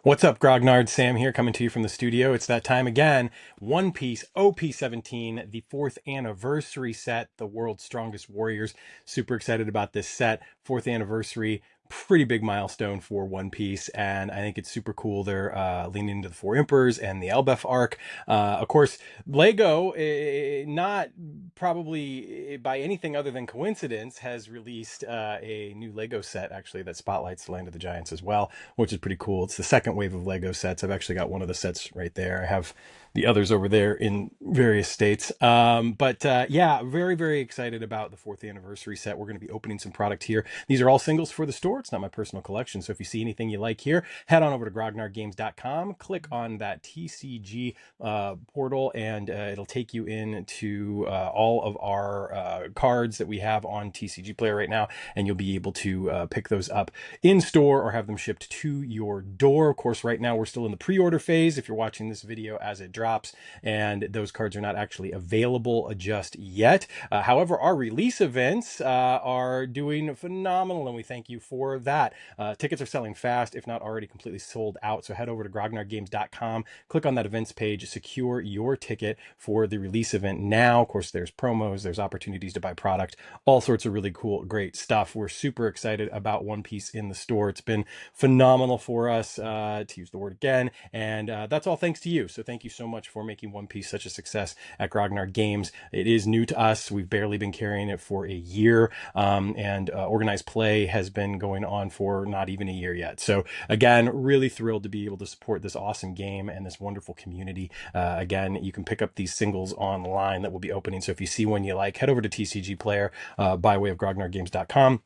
What's up, Grognard? Sam here, coming to you from the studio. It's that time again. One Piece OP17, the fourth anniversary set, the world's strongest warriors. Super excited about this set. Fourth anniversary, pretty big milestone for One Piece, and I think it's super cool. They're leaning into the Four Emperors and the Elbaf arc. Of course, Lego, not probably by anything other than coincidence, has released a new Lego set actually that spotlights the Land of the Giants as well, which is pretty cool. It's the second wave of Lego sets. I've actually got one of the sets right there. I have the others over there in various states. But yeah, very, very excited about the fourth anniversary set. We're going to be opening some product here. These are all singles for the store. It's not my personal collection. So if you see anything you like here, head on over to grognardgames.com, click on that TCG portal, and it'll take you into all of our cards that we have on TCG Player right now, and you'll be able to pick those up in store or have them shipped to your door. Of course, right now we're still in the pre-order phase if you're watching this video as it drops, and those cards are not actually available just yet. However, our release events are doing phenomenal, and we thank you for that. Tickets are selling fast, if not already completely sold out. So head over to grognardgames.com, click on that events page, secure your ticket for the release event now. Of course, there's promos, there's opportunities to buy product, all sorts of really cool, great stuff. We're super excited about One Piece in the store. It's been phenomenal for us, to use the word again, and that's all thanks to you. So thank you so much for making One Piece such a success at Grognard Games. It is new to us. We've barely been carrying it for a year, and organized play has been going on for not even a year yet. So again, really thrilled to be able to support this awesome game and this wonderful community. Again, you can pick up these singles online that will be opening. So if you see one you like, head over to TCG Player by way of grognardgames.com,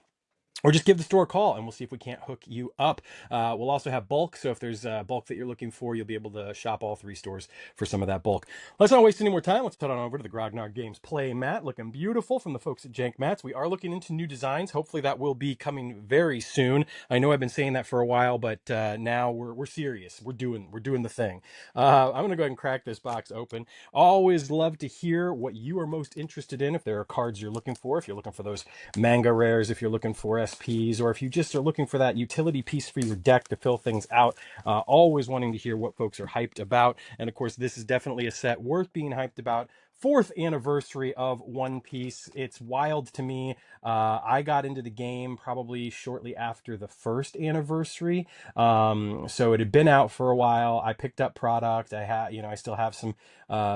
or just give the store a call and we'll see if we can't hook you up. We'll also have bulk. So if there's bulk that you're looking for, you'll be able to shop all three stores for some of that bulk. Let's not waste any more time. Let's head on over to the Grognard Games play mat. Looking beautiful from the folks at Jank Mats. We are looking into new designs. Hopefully that will be coming very soon. I know I've been saying that for a while, but now we're serious. We're doing the thing. I'm going to go ahead and crack this box open. Always love to hear what you are most interested in. If there are cards you're looking for, if you're looking for those manga rares, if you're looking for SPs, or if you just are looking for that utility piece for your deck to fill things out, always wanting to hear what folks are hyped about. And of course, this is definitely a set worth being hyped about. Fourth anniversary of One Piece. It's wild to me. I got into the game probably shortly after the first anniversary. So it had been out for a while. I picked up product. I still have some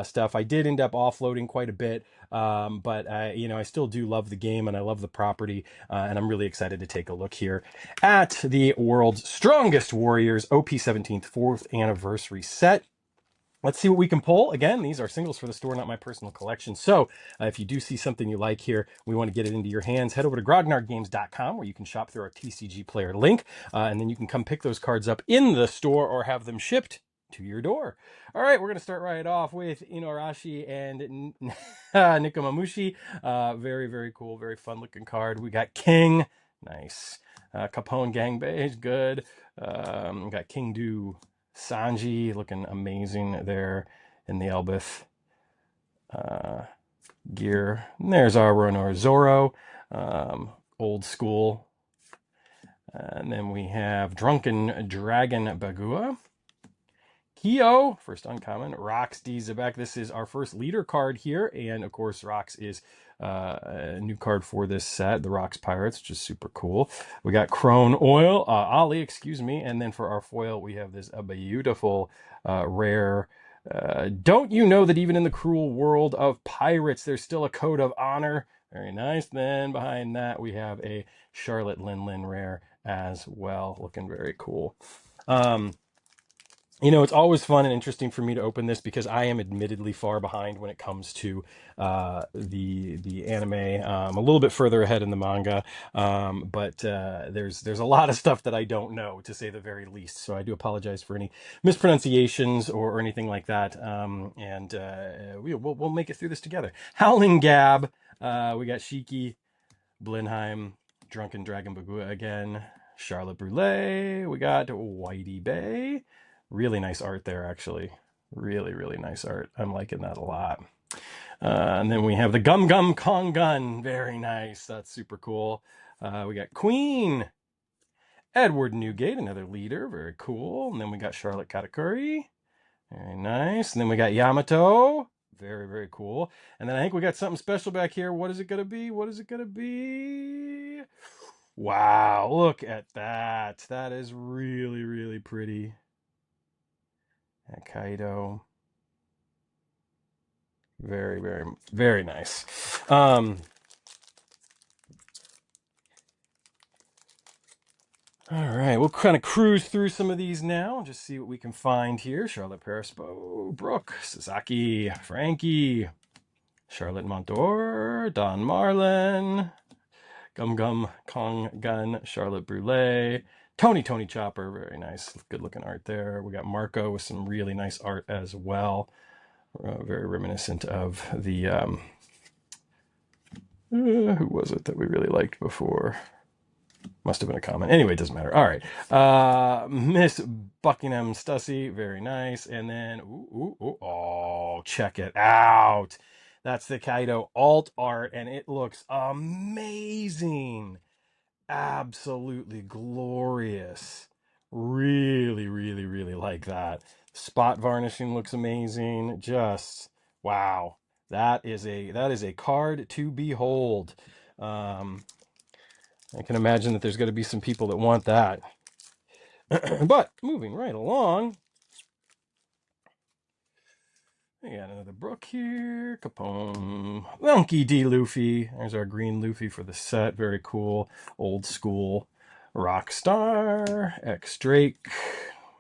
stuff. I did end up offloading quite a bit. But I still do love the game and I love the property, and I'm really excited to take a look here at the world's strongest warriors OP17th fourth anniversary set. Let's see what we can pull. Again, these are singles for the store, not my personal collection. So if you do see something you like here, we want to get it into your hands, head over to grognardgames.com where you can shop through our TCG Player link, and then you can come pick those cards up in the store or have them shipped to your door. All right, we're going to start right off with Inuarashi and Nikomamushi. Very, very cool, very fun looking card. We got King, nice. Capone Gangbei, good. We got King Du Sanji, looking amazing there in the Elbith gear. And there's our Ronor Zoro, old school. And then we have Drunken Dragon Bagua. Kyo, first uncommon. Rox D. Zebek. This is our first leader card here. And of course, Rox is a new card for this set, the Rox Pirates, which is super cool. We got Crone Oil, Ali, excuse me. And then for our foil, we have this beautiful, rare. Don't you know that even in the cruel world of pirates, there's still a code of honor? Very nice. Then behind that, we have a Charlotte Lin rare as well. Looking very cool. It's always fun and interesting for me to open this because I am admittedly far behind when it comes to the anime. I'm a little bit further ahead in the manga, but there's a lot of stuff that I don't know, to say the very least. So I do apologize for any mispronunciations or anything like that. And we'll make it through this together. Howling Gab. We got Shiki, Blenheim, Drunken Dragon Bagua again, Charlotte Brule. We got Whitey Bay. Really nice art there, actually. Really, really nice art. I'm liking that a lot. And then we have the Gum Gum Kong Gun. Very nice. That's super cool. We got Queen Edward Newgate, another leader, very cool. And then we got Charlotte Katakuri, very nice. And then we got Yamato, very, very cool. And then I think we got something special back here. What is it going to be? What is it going to be? Wow, look at that. That is really, really pretty. And Kaido. Very, very, very nice. All right, we'll kind of cruise through some of these now and just see what we can find here. Charlotte Perispo, Brooke, Sasaki, Frankie, Charlotte Montour, Don Marlin, Gum Gum, Kong Gun, Charlotte Brule, Tony Chopper, very nice, good looking art there. We got Marco with some really nice art as well. Very reminiscent of the, who was it that we really liked before? Must have been a comment. Anyway, it doesn't matter. All right. Miss Buckingham Stussy, very nice. And then, oh, check it out. That's the Kaido alt art, and it looks amazing. Absolutely glorious. Really, really, really like that. Spot varnishing looks amazing. Just wow. That is a card to behold. I can imagine that there's going to be some people that want that. But moving right along, we got another Brook here. Capone. Monkey D. Luffy. There's our green Luffy for the set. Very cool. Old school. Rockstar. X Drake.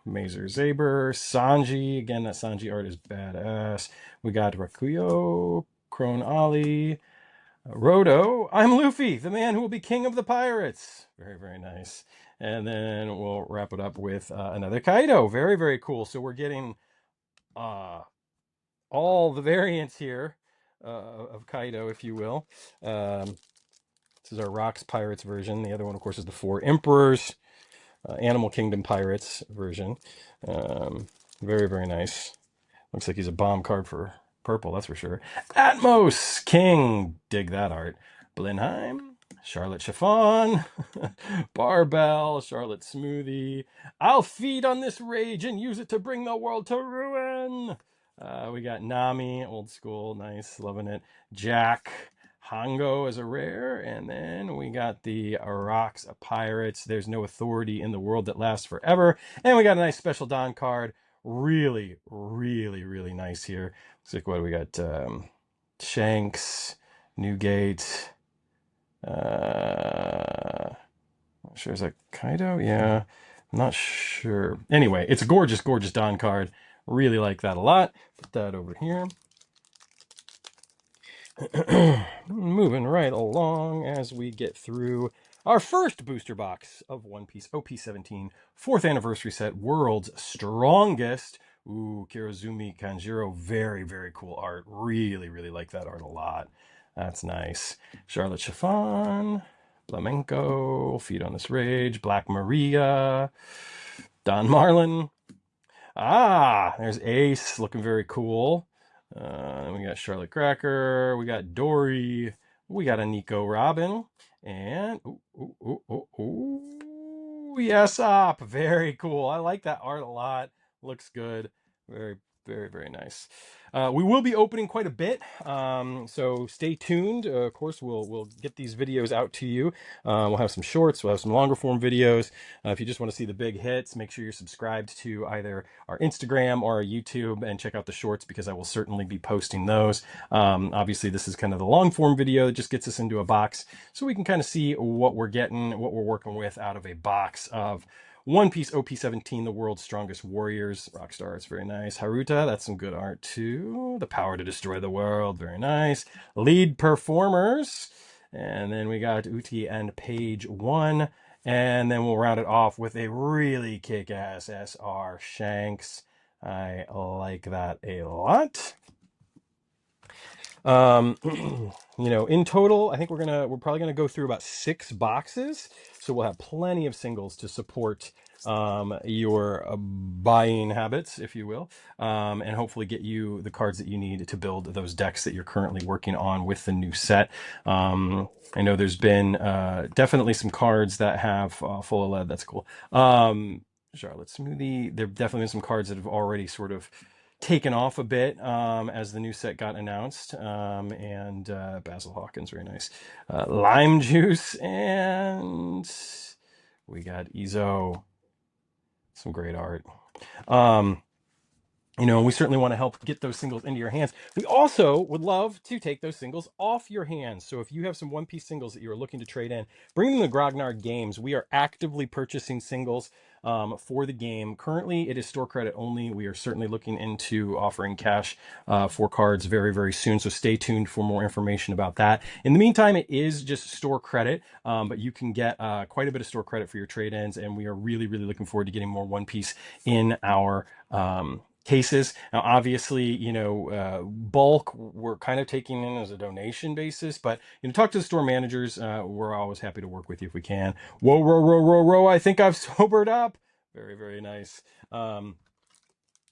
Mazer Zaber. Sanji. Again, that Sanji art is badass. We got Rakuyo. Crone Ali. Rodo, I'm Luffy, the man who will be king of the pirates. Very, very nice. And then we'll wrap it up with another Kaido. Very, very cool. So we're getting all the variants here of Kaido, if you will. This is our Rocks Pirates version. The other one, of course, is the Four Emperors, Animal Kingdom Pirates version. Very, very nice. Looks like he's a bomb card for purple, that's for sure. Atmos King, dig that art. Blenheim, Charlotte Chiffon, Barbell, Charlotte Smoothie. I'll feed on this rage and use it to bring the world to ruin. We got Nami, old school, nice, loving it. Jack, Hongo as a rare, and then we got the Rocks Pirates. There's no authority in the world that lasts forever, and we got a nice special Don card. Really, really, really nice here. Looks like what we got: Shanks, Newgate. Not sure, is that Kaido? Yeah, I'm not sure. Anyway, it's a gorgeous, gorgeous Don card. Really like that a lot. Put that over here. Moving right along as we get through our first booster box of One Piece OP17 4th anniversary set, World's Strongest. Ooh, Kirozumi Kanjiro, very, very cool art. Really, really like that art a lot. That's nice. Charlotte Chiffon, Flamenco, Feed on This Rage, Black Maria, Don Marlin. There's Ace, looking very cool. We got Charlotte Cracker, we got Dory, we got a Nico Robin, and yes, up, very cool. I like that art a lot. Looks good. Very, very, very nice. We will be opening quite a bit, so stay tuned. Of course, we'll get these videos out to you. We'll have some shorts, we'll have some longer form videos. If you just want to see the big hits, make sure you're subscribed to either our Instagram or our YouTube and check out the shorts, because I will certainly be posting those. Obviously, this is kind of the long form video that just gets us into a box, so we can kind of see what we're getting, what we're working with out of a box of One Piece OP17, The World's Strongest Warriors. Rockstar, it's very nice. Haruta, that's some good art too. The Power to Destroy the World, very nice. Lead Performers. And then we got Uti and Page 1. And then we'll round it off with a really kick-ass SR Shanks. I like that a lot. In total, I think we're probably gonna go through about 6 boxes, so we'll have plenty of singles to support your buying habits, if you will, and hopefully get you the cards that you need to build those decks that you're currently working on with the new set. I know there's been definitely some cards that have full of lead. That's cool. Charlotte Smoothie. There have definitely been some cards that have already sort of taken off a bit as the new set got announced. And Basil Hawkins, very nice. Lime Juice, and we got Ezo. Some great art. Um, and we certainly want to help get those singles into your hands. We also would love to take those singles off your hands. So if you have some one-piece singles that you're looking to trade in, bring them to Grognard Games. We are actively purchasing singles for the game. Currently, it is store credit only. We are certainly looking into offering cash for cards very, very soon. So stay tuned for more information about that. In the meantime, it is just store credit, but you can get quite a bit of store credit for your trade-ins. And we are really, really looking forward to getting more One Piece in our cases. Now, obviously, bulk we're kind of taking in as a donation basis, but talk to the store managers. We're always happy to work with you if we can. Whoa, row, row, row, row! I think I've sobered up. Very, very nice.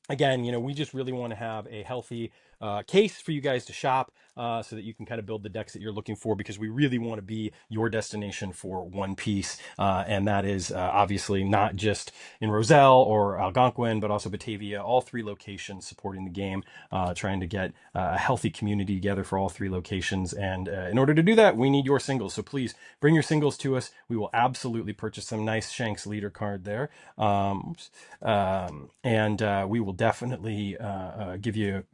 Again, we just really want to have a healthy case for you guys to shop so that you can kind of build the decks that you're looking for, because we really want to be your destination for One Piece. And that is obviously not just in Roselle or Algonquin, but also Batavia, all three locations supporting the game, trying to get a healthy community together for all three locations. And in order to do that, we need your singles. So please bring your singles to us. We will absolutely purchase them. Nice Shanks leader card there. And we will definitely give you,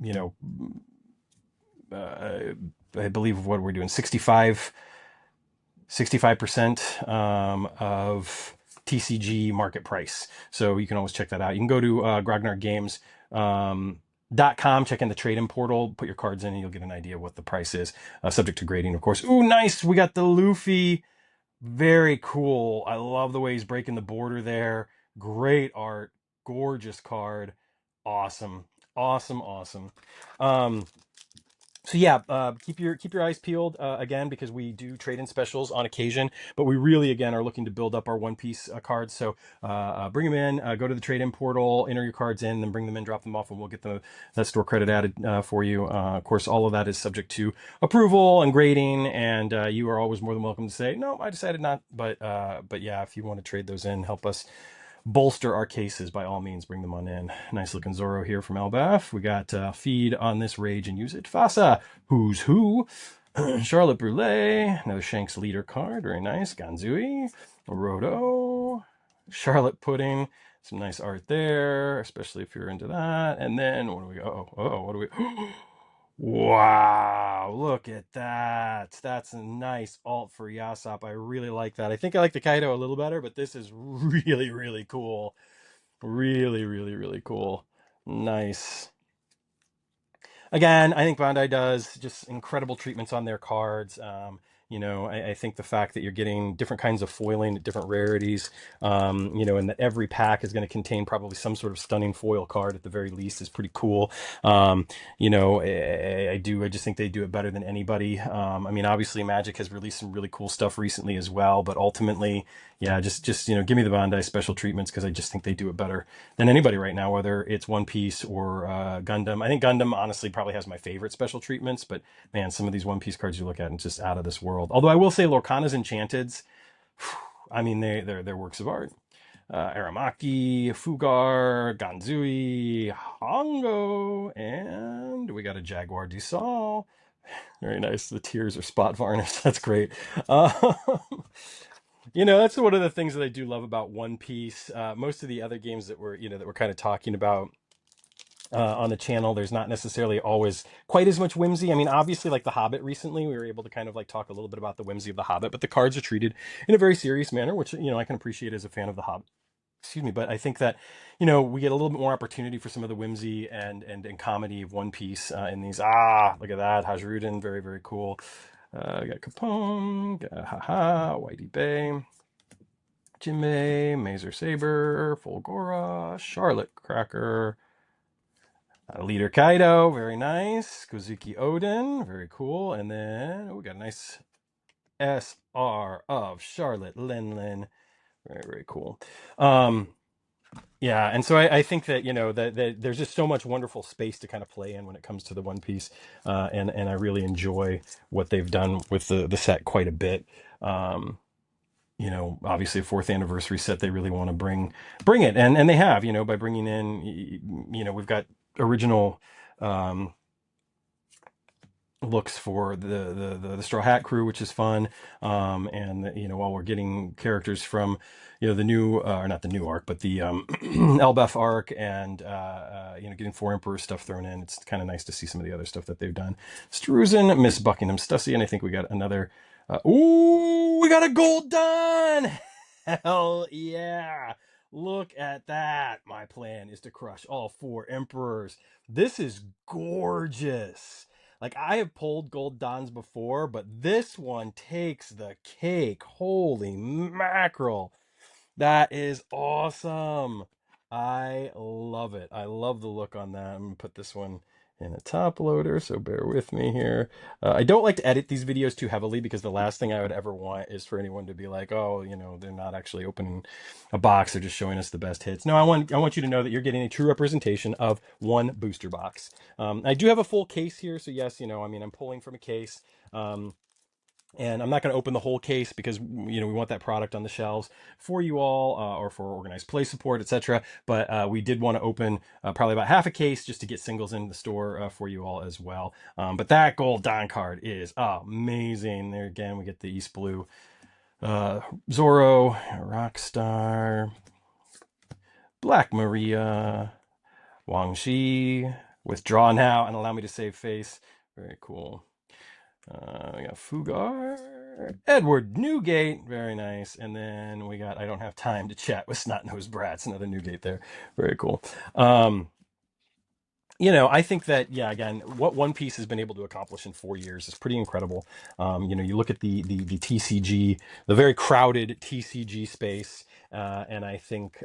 I believe what we're doing, 65% of TCG market price. So you can always check that out. You can go to Grognard Games. .com, check in the trade-in portal, put your cards in, and you'll get an idea what the price is, subject to grading, of course. Ooh, nice! We got the Luffy. Very cool. I love the way he's breaking the border there. Great art. Gorgeous card. Awesome. Awesome, awesome. So yeah, keep your eyes peeled again, because we do trade-in specials on occasion, but we really again are looking to build up our One Piece cards. So bring them in, go to the trade-in portal, enter your cards in, then bring them in, drop them off, and we'll get that store credit added for you. Of course, all of that is subject to approval and grading, and you are always more than welcome to say, no, I decided not. But yeah, if you want to trade those in, help us bolster our cases, by all means, bring them on in. Nice looking Zoro here from Elbaf. We got Feed on this Rage and Use It. Fasa, Who's Who. Charlotte Brule, another Shanks leader card, very nice. Ganzui, Roto, Charlotte Pudding, some nice art there, especially if you're into that. And then what do we go? Oh, what do we? Wow, look at that. That's a nice alt for Yasop. I really like that. I think I like the Kaido a little better, but this is really, really cool. Really, really, really cool. Nice. Again, I think Bandai does just incredible treatments on their cards. I think the fact that you're getting different kinds of foiling at different rarities, and that every pack is going to contain probably some sort of stunning foil card at the very least is pretty cool. I just think they do it better than anybody. Obviously Magic has released some really cool stuff recently as well, but ultimately, yeah, just give me the Bandai special treatments, because I just think they do it better than anybody right now, whether it's One Piece or Gundam. I think Gundam honestly probably has my favorite special treatments, but man, some of these One Piece cards you look at and it's just out of this world. Although I will say Lorcana's Enchanteds, they're works of art. Aramaki, Fugar, Ganzui, Hongo, and we got a Jaguar du Sol. Very nice. The tears are spot varnished. That's great. That's one of the things that I do love about One Piece. Most of the other games that we're kind of talking about on the channel, there's not necessarily always quite as much whimsy. Obviously, like The Hobbit recently, we were able to kind of like talk a little bit about the whimsy of The Hobbit, but the cards are treated in a very serious manner, which, I can appreciate as a fan of The Hobbit. Excuse me, but I think that, we get a little bit more opportunity for some of the whimsy and comedy of One Piece in these. Look at that. Hajrudin, very, very cool. Got Capone, got Haha, Whitey Bay, Jinmei, Mazer Saber, Fulgora, Charlotte Cracker, Leader Kaido, very nice. Kozuki Odin, very cool. And then we got a nice SR of Charlotte Linlin. Very, very cool. Yeah, and so I think that that there's just so much wonderful space to kind of play in when it comes to the One Piece, and I really enjoy what they've done with the set quite a bit. Um, Obviously a fourth anniversary set, they really want to bring it, and they have, by bringing in, we've got original um, looks for the Straw Hat crew, which is fun. And while we're getting characters from the new or not the new arc, but the Elbaf arc, and getting Four Emperor stuff thrown in, it's kind of nice to see some of the other stuff that they've done. Struzen, Miss Buckingham Stussy, and I think we got another. Ooh, we got a Gold Dawn! Hell yeah! Look at that. My plan is to crush all four emperors. This is gorgeous. Like, I have pulled Gold Dons before, but this one takes the cake. Holy mackerel. That is awesome. I love it. I love the look on that. I'm gonna put this one in a top loader, so bear with me here. I don't like to edit these videos too heavily, because the last thing I would ever want is for anyone to be like, oh, they're not actually opening a box, they're just showing us the best hits. No, I want you to know that you're getting a true representation of one booster box. I do have a full case here, so yes, I'm pulling from a case. And I'm not going to open the whole case, because we want that product on the shelves for you all, or for organized play support, etc. But we did want to open probably about half a case, just to get singles in the store for you all as well. But that Gold Don card is amazing. There again, we get the East Blue Zoro, Rockstar, Black Maria, Wang Shi, Withdraw Now, and Allow Me to Save Face. Very cool. We got Fugar, Edward Newgate, very nice. And then we got I Don't Have Time to Chat with Snot-Nosed Brats, another Newgate there. Very cool. I think that, yeah, again, what One Piece has been able to accomplish in 4 years is pretty incredible. You look at the TCG, the very crowded TCG space, and I think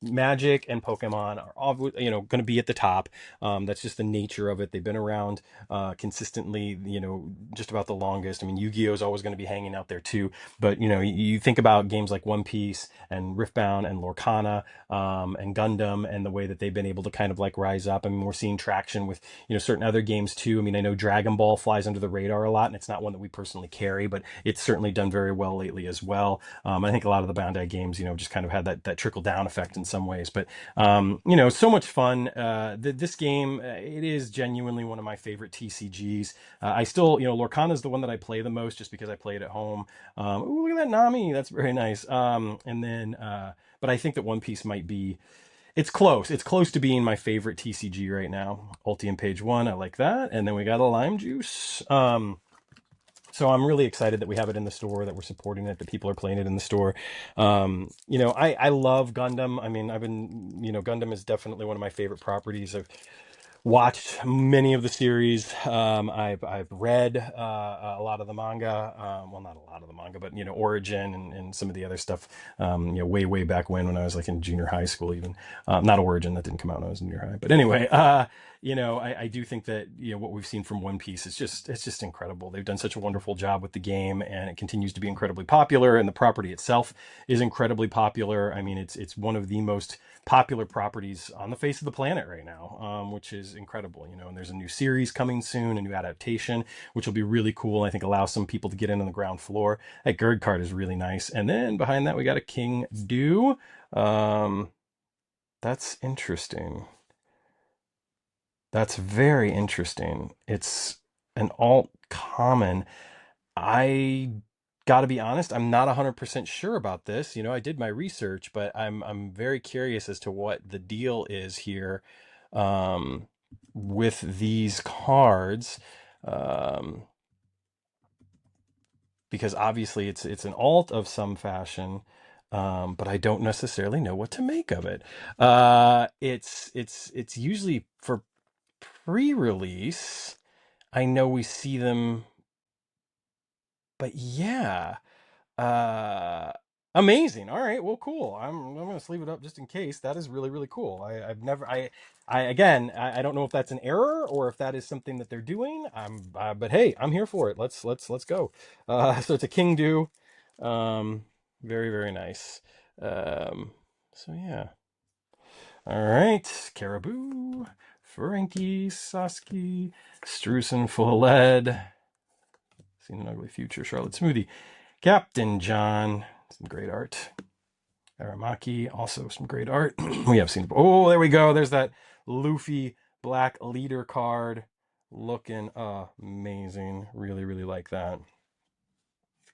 Magic and Pokemon are all going to be at the top. That's just the nature of it. They've been around consistently, just about the longest. I mean, Yu-Gi-Oh is always going to be hanging out there too. But you think about games like One Piece and Riftbound and Lorcana, and Gundam, and the way that they've been able to kind of like rise up. I mean, we're seeing traction with certain other games too. I mean, I know Dragon Ball flies under the radar a lot, and it's not one that we personally carry, but it's certainly done very well lately as well. I think a lot of the Bandai games, just kind of had that trickle down effect in some ways. But so much fun. This game, it is genuinely one of my favorite TCGs. I still, Lorcana is the one that I play the most, just because I play it at home. Ooh, look at that Nami. That's very nice. And then, but I think that One Piece might be. It's close. It's close to being my favorite TCG right now. Ultium Page 1, I like that. And then we got a Lime Juice. So I'm really excited that we have it in the store, that we're supporting it, that people are playing it in the store. I love Gundam. I mean, Gundam is definitely one of my favorite properties. I've watched many of the series. I've read a lot of the manga. Well, not a lot of the manga, but Origin and some of the other stuff. Way back when I was like in junior high school, even. Not Origin, that didn't come out when I was in junior high. But anyway, I do think that what we've seen from One Piece is just incredible. They've done such a wonderful job with the game, and it continues to be incredibly popular. And the property itself is incredibly popular. I mean, it's one of the most popular properties on the face of the planet right now, which is incredible. And there's a new series coming soon, a new adaptation, which will be really cool. I think allow some people to get in on the ground floor. That Gerd card is really nice. And then behind that, we got a King Do. That's interesting. That's very interesting. It's an alt common. I got to be honest, I'm not 100% sure about this. I did my research, but I'm very curious as to what the deal is here, um, with these cards, um, because obviously it's an alt of some fashion, but I don't necessarily know what to make of it. It's usually for pre-release. I know we see them, but yeah. Uh, Amazing. All right. Well, cool. I'm gonna sleeve it up just in case. That is really really cool. I've never I again I don't know if that's an error or if that is something that they're doing. But hey, I'm here for it. Let's go. So it's a King Do. Very very nice. Um, so yeah. All right, Caribou, Frankie, Sasky, Strusen, Full Lead, Seen an Ugly Future, Charlotte Smoothie, Captain John, some great art. Aramaki, also some great art. We have seen, oh, there we go. There's that Luffy black leader card. Looking amazing. Really, really like that.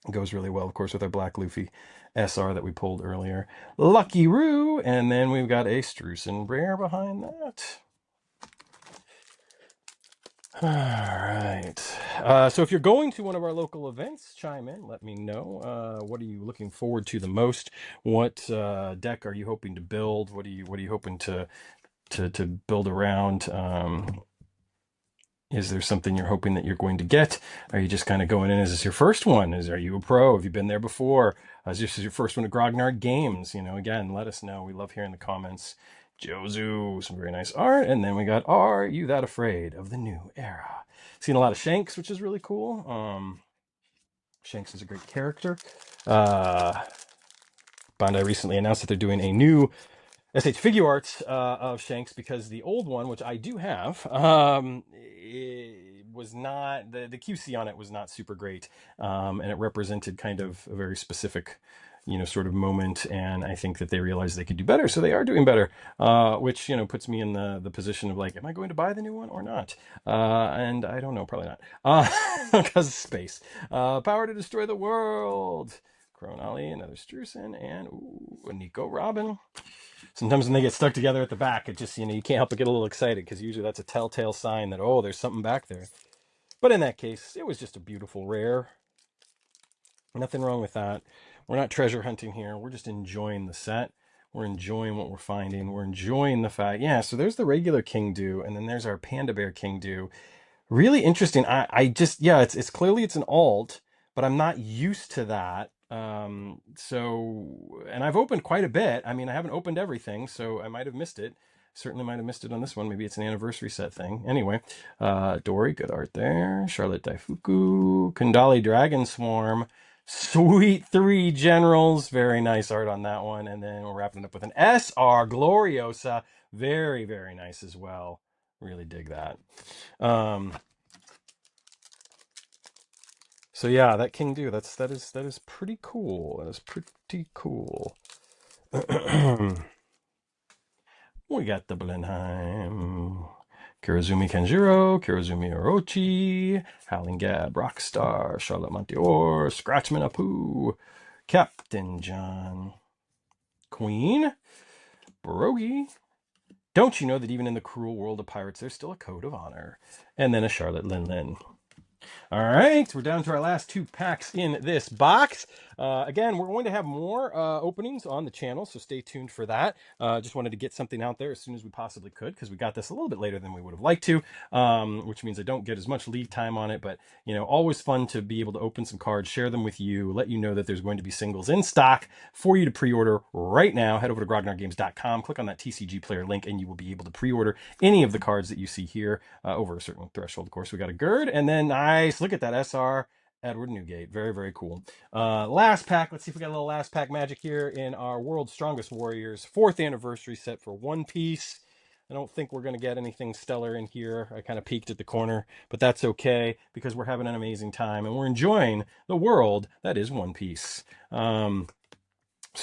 It goes really well, of course, with our black Luffy SR that we pulled earlier. Lucky Roo, and then we've got a Strusen rare behind that. All right. So if you're going to one of our local events, chime in. Let me know. What are you looking forward to the most? What deck are you hoping to build? What are you hoping to build around? Is there something you're hoping that you're going to get? Are you just kind of going in? Is this your first one? Are you a pro? Have you been there before? Is this your first one at Grognard Games? Again, let us know. We love hearing the comments. Jozu, some very nice art. And then we got, Are You That Afraid of the New Era? Seen a lot of Shanks, which is really cool. Shanks is a great character. Bandai recently announced that they're doing a new SH Figure Arts of Shanks, because the old one, which I do have, it was not, the QC on it was not super great, and it represented kind of a very specific, sort of moment, and I think that they realized they could do better, so they are doing better, which, puts me in the position of like, am I going to buy the new one or not? And I don't know, probably not, because of space. Power to Destroy the World. Chronali, another Strusen, and a Nico Robin. Sometimes when they get stuck together at the back, it just, you can't help but get a little excited, because usually that's a telltale sign that, oh, there's something back there. But in that case, it was just a beautiful rare. Nothing wrong with that. We're not treasure hunting here. We're just enjoying the set. We're enjoying what we're finding. We're enjoying the fact. Yeah, so there's the regular King Dew, and then there's our Panda Bear King Dew. Really interesting. I just, yeah, it's clearly it's an alt, but I'm not used to that. And I've opened quite a bit. I mean, I haven't opened everything, so I might have missed it. Certainly might have missed it on this one. Maybe it's an anniversary set thing. Anyway, Dory, good art there. Charlotte Daifuku, Kundali Dragon Swarm, sweet 3 generals. Very nice art on that one. And then we're wrapping it up with an SR Gloriosa. Very, very nice as well. Really dig that. So yeah, that King Dew, that is pretty cool. That is pretty cool. We got the Blenheim, Kirazumi Kanjiro, Kirazumi Orochi, Howling Gab, Rockstar, Charlotte Monteor, Scratchman Apu, Captain John, Queen, Brogy. Don't you know that even in the cruel world of pirates, there's still a code of honor? And then a Charlotte Lin Lin. All right, we're down to our last 2 packs in this box. Again, we're going to have more openings on the channel, so stay tuned for that. Just wanted to get something out there as soon as we possibly could, because we got this a little bit later than we would have liked to, which means I don't get as much lead time on it, but, always fun to be able to open some cards, share them with you, let you know that there's going to be singles in stock for you to pre-order right now. Head over to grognardgames.com, click on that TCG player link, and you will be able to pre-order any of the cards that you see here over a certain threshold. Of course, we got a Gerd, and then nice, look at that SR Edward Newgate. Very, very cool. Last pack. Let's see if we got a little last pack magic here in our World's Strongest Warriors 4th anniversary set for One Piece. I don't think we're going to get anything stellar in here. I kind of peeked at the corner, but that's okay, because we're having an amazing time and we're enjoying the world that is One Piece. So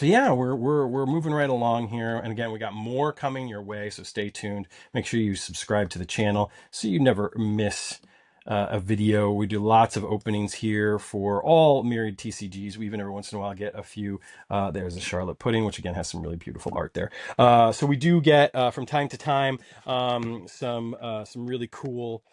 yeah, we're moving right along here, and again, we got more coming your way, so stay tuned. Make sure you subscribe to the channel so you never miss a video. We do lots of openings here for all myriad TCGs. We even every once in a while get a few. There's a Charlotte Pudding, which again has some really beautiful art there. So we do get from time to time some really cool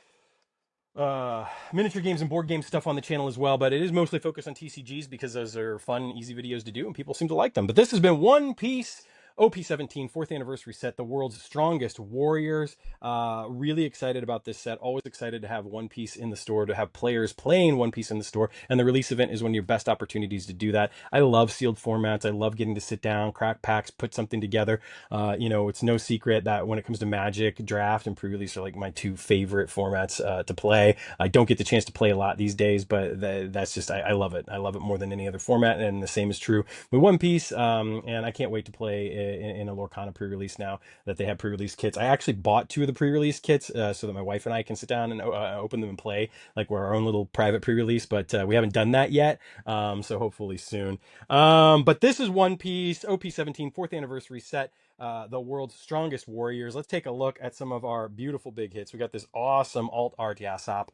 miniature games and board game stuff on the channel as well, but it is mostly focused on TCGs because those are fun, easy videos to do, and people seem to like them. But this has been One Piece OP17 4th anniversary set, the world's strongest warriors. Really excited about this set. Always excited to have One Piece in the store, to have players playing One Piece in the store, and the release event is one of your best opportunities to do that. I love sealed formats. I love getting to sit down, crack packs, put something together. It's no secret that when it comes to Magic, Draft, and pre-release are like my 2 favorite formats to play. I don't get the chance to play a lot these days, but that's just, I love it. I love it more than any other format, and the same is true with One Piece, and I can't wait to play in a Lorcana pre-release now that they have pre-release kits. I actually bought 2 of the pre-release kits so that my wife and I can sit down and open them and play like we're our own little private pre-release, but we haven't done that yet. So hopefully soon. But this is One Piece OP17 4th anniversary set. The world's strongest warriors. Let's take a look at some of our beautiful big hits. We got this awesome alt art Yasop,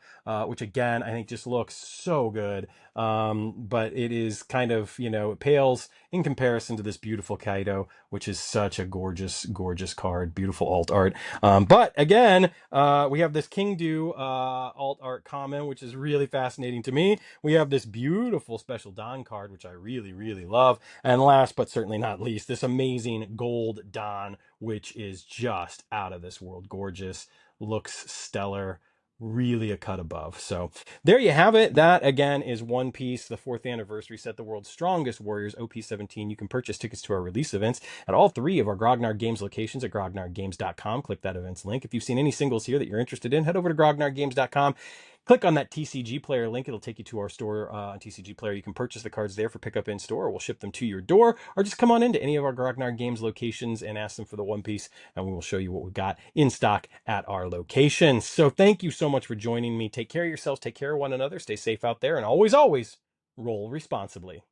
which again I think just looks so good. But it is kind of, it pales in comparison to this beautiful Kaido, which is such a gorgeous, gorgeous card. Beautiful alt art. But again, we have this King Do alt art common, which is really fascinating to me. We have this beautiful special Don card, which I really, really love. And last but certainly not least, this amazing gold Don, which is just out of this world gorgeous, looks stellar, really a cut above. So there you have it. That again is One Piece, the 4th anniversary set, the world's strongest warriors, OP17. You can purchase tickets to our release events at all 3 of our Grognard Games locations at grognardgames.com. Click that events link. If you've seen any singles here that you're interested in, head over to grognardgames.com. Click on that TCG Player link. It'll take you to our store on TCG Player. You can purchase the cards there for pickup in store, or we'll ship them to your door, or just come on into any of our Grognard Games locations and ask them for the One Piece, and we will show you what we've got in stock at our locations. So thank you so much for joining me. Take care of yourselves, take care of one another, stay safe out there, and always, always roll responsibly.